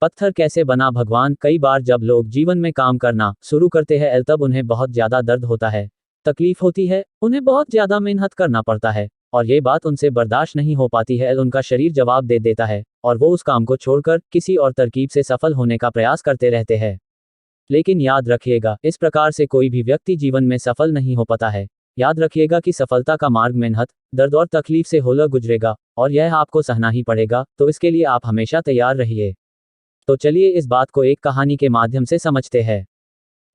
पत्थर कैसे बना भगवान? कई बार जब लोग जीवन में काम करना शुरू करते हैं तब उन्हें बहुत ज्यादा दर्द होता है, तकलीफ होती है, उन्हें बहुत ज्यादा मेहनत करना पड़ता है और ये बात उनसे बर्दाश्त नहीं हो पाती है। उनका शरीर जवाब दे देता है और वो उस काम को छोड़कर किसी और तरकीब से सफल होने का प्रयास करते रहते हैं। लेकिन याद रखिएगा, इस प्रकार से कोई भी व्यक्ति जीवन में सफल नहीं हो पाता है। याद रखिएगा कि सफलता का मार्ग मेहनत, दर्द और तकलीफ से होकर गुजरेगा और यह आपको सहना ही पड़ेगा, तो इसके लिए आप हमेशा तैयार रहिए। तो चलिए इस बात को एक कहानी के माध्यम से समझते हैं।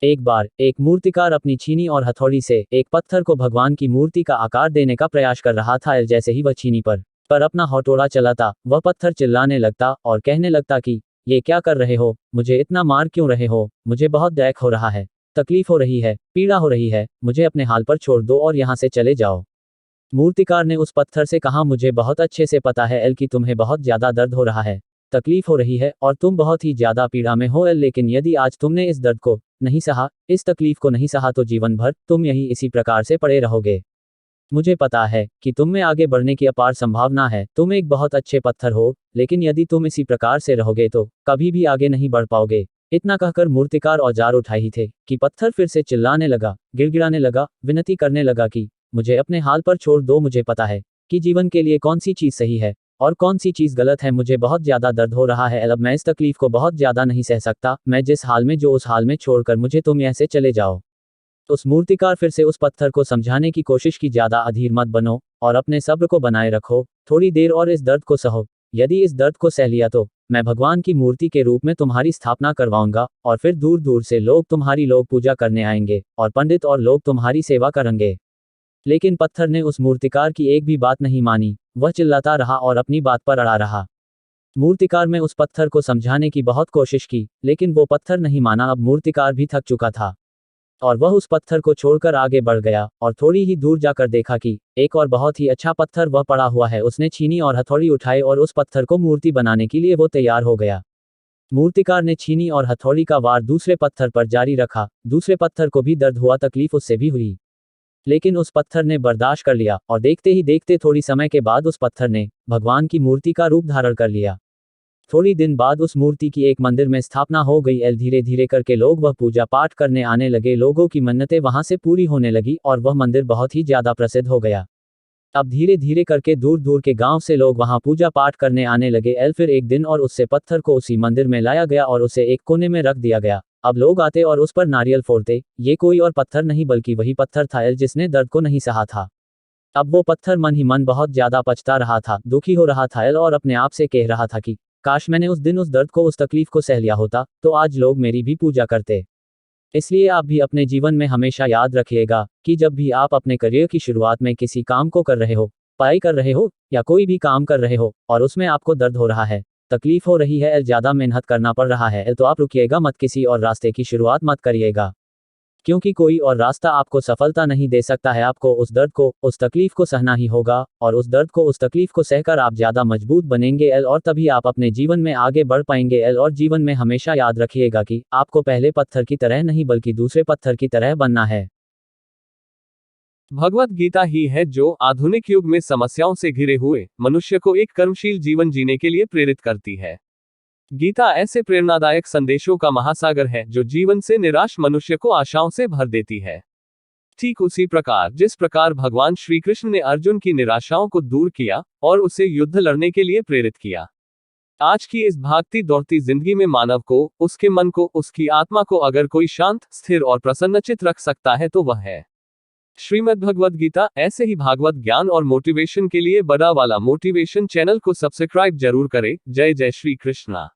एक बार एक मूर्तिकार अपनी छीनी और हथौड़ी से एक पत्थर को भगवान की मूर्ति का आकार देने का प्रयास कर रहा था। जैसे ही वह छीनी पर अपना हथौड़ा चलाता, वह पत्थर चिल्लाने लगता और कहने लगता कि ये क्या कर रहे हो, मुझे इतना मार क्यों रहे हो, मुझे बहुत दर्द हो रहा है, तकलीफ हो रही है, पीड़ा हो रही है, मुझे अपने हाल पर छोड़ दो और यहाँ से चले जाओ। मूर्तिकार ने उस पत्थर से कहा, मुझे बहुत अच्छे से पता है कि तुम्हें बहुत ज्यादा दर्द हो रहा है, तकलीफ हो रही है और तुम बहुत ही ज्यादा पीड़ा में हो, लेकिन यदि आज तुमने इस दर्द को नहीं सहा, इस तकलीफ को नहीं सहा, तो जीवन भर तुम यही इसी प्रकार से पड़े रहोगे। मुझे पता है कि तुम में आगे बढ़ने की अपार संभावना है, तुम एक बहुत अच्छे पत्थर हो, लेकिन यदि तुम इसी प्रकार से रहोगे तो कभी भी आगे नहीं बढ़ पाओगे। इतना कहकर मूर्तिकार औजार उठाए ही थे कि पत्थर फिर से चिल्लाने लगा, गिड़गिड़ाने लगा, विनती करने लगा कि मुझे अपने हाल पर छोड़ दो। मुझे पता है कि जीवन के लिए कौन सी चीज सही है और कौन सी चीज गलत है। मुझे बहुत ज्यादा दर्द हो रहा है, अब मैं इस तकलीफ को बहुत ज्यादा नहीं सह सकता। मैं जिस हाल में जो उस हाल में छोड़कर मुझे तुम ऐसे चले जाओ। उस मूर्तिकार फिर से उस पत्थर को समझाने की कोशिश की, ज्यादा अधीर मत बनो और अपने सब्र को बनाए रखो, थोड़ी देर और इस दर्द को सहो। यदि इस दर्द को सह लिया तो मैं भगवान की मूर्ति के रूप में तुम्हारी स्थापना करवाऊंगा और फिर दूर दूर से लोग तुम्हारी पूजा करने आएंगे और पंडित और लोग तुम्हारी सेवा करेंगे। लेकिन पत्थर ने उस मूर्तिकार की एक भी बात नहीं मानी, वह चिल्लाता रहा और अपनी बात पर अड़ा रहा। मूर्तिकार ने उस पत्थर को समझाने की बहुत कोशिश की, लेकिन वो पत्थर नहीं माना। अब मूर्तिकार भी थक चुका था और वह उस पत्थर को छोड़कर आगे बढ़ गया और थोड़ी ही दूर जाकर देखा कि एक और बहुत ही अच्छा पत्थर वह पड़ा हुआ है। उसने छीनी और हथौड़ी उठाई और उस पत्थर को मूर्ति बनाने के लिए वो तैयार हो गया। मूर्तिकार ने छीनी और हथौड़ी का वार दूसरे पत्थर पर जारी रखा। दूसरे पत्थर को भी दर्द हुआ, तकलीफ उससे भी हुई, लेकिन उस पत्थर ने बर्दाश्त कर लिया और देखते ही देखते थोड़ी समय के बाद उस पत्थर ने भगवान की मूर्ति का रूप धारण कर लिया। थोड़ी दिन बाद उस मूर्ति की एक मंदिर में स्थापना हो गई। धीरे धीरे करके लोग वह पूजा पाठ करने आने लगे, लोगों की मन्नतें वहां से पूरी होने लगी और वह मंदिर बहुत ही ज्यादा प्रसिद्ध हो गया। अब धीरे धीरे करके दूर दूर के गांव से लोग वहां पूजा पाठ करने आने लगे। फिर एक दिन और उससे पत्थर को उसी मंदिर में लाया गया और उसे एक कोने में रख दिया गया। अब लोग आते और उस पर नारियल फोड़ते। ये कोई और पत्थर नहीं बल्कि वही पत्थर था जिसने दर्द को नहीं सहा था। अब वो पत्थर मन ही मन बहुत ज्यादा पछता रहा था, दुखी हो रहा था और अपने आप से कह रहा था कि काश मैंने उस दिन उस दर्द को, उस तकलीफ को सह लिया होता, तो आज लोग मेरी भी पूजा करते। इसलिए आप भी अपने जीवन में हमेशा याद रखिएगा कि जब भी आप अपने करियर की शुरुआत में किसी काम को कर रहे हो, पढ़ाई कर रहे हो या कोई भी काम कर रहे हो और उसमें आपको दर्द हो रहा है, तकलीफ हो रही है, ज्यादा मेहनत करना पड़ रहा है, तो आप रुकिएगा मत, किसी और रास्ते की शुरुआत मत करिएगा, क्योंकि कोई और रास्ता आपको सफलता नहीं दे सकता है। आपको उस दर्द को, उस तकलीफ को सहना ही होगा और उस दर्द को, उस तकलीफ को सहकर आप ज्यादा मजबूत बनेंगे और तभी आप अपने जीवन में आगे बढ़ पाएंगे। और जीवन में हमेशा याद रखिएगा कि आपको पहले पत्थर की तरह नहीं बल्कि दूसरे पत्थर की तरह बनना है। भगवत गीता ही है जो आधुनिक युग में समस्याओं से घिरे हुए मनुष्य को एक कर्मशील जीवन जीने के लिए प्रेरित करती है। गीता ऐसे प्रेरणादायक संदेशों का महासागर है जो जीवन से निराश मनुष्य को आशाओं से भर देती है। ठीक उसी प्रकार जिस प्रकार भगवान श्री कृष्ण ने अर्जुन की निराशाओं को दूर किया और उसे युद्ध लड़ने के लिए प्रेरित किया। आज की इस भागती दौड़ती जिंदगी में मानव को, उसके मन को, उसकी आत्मा को अगर कोई शांत, स्थिर और प्रसन्नचित रख सकता है तो वह है श्रीमद् भगवद गीता। ऐसे ही भागवत ज्ञान और मोटिवेशन के लिए बड़ा वाला मोटिवेशन चैनल को सब्सक्राइब जरूर करें। जय जय श्री कृष्णा।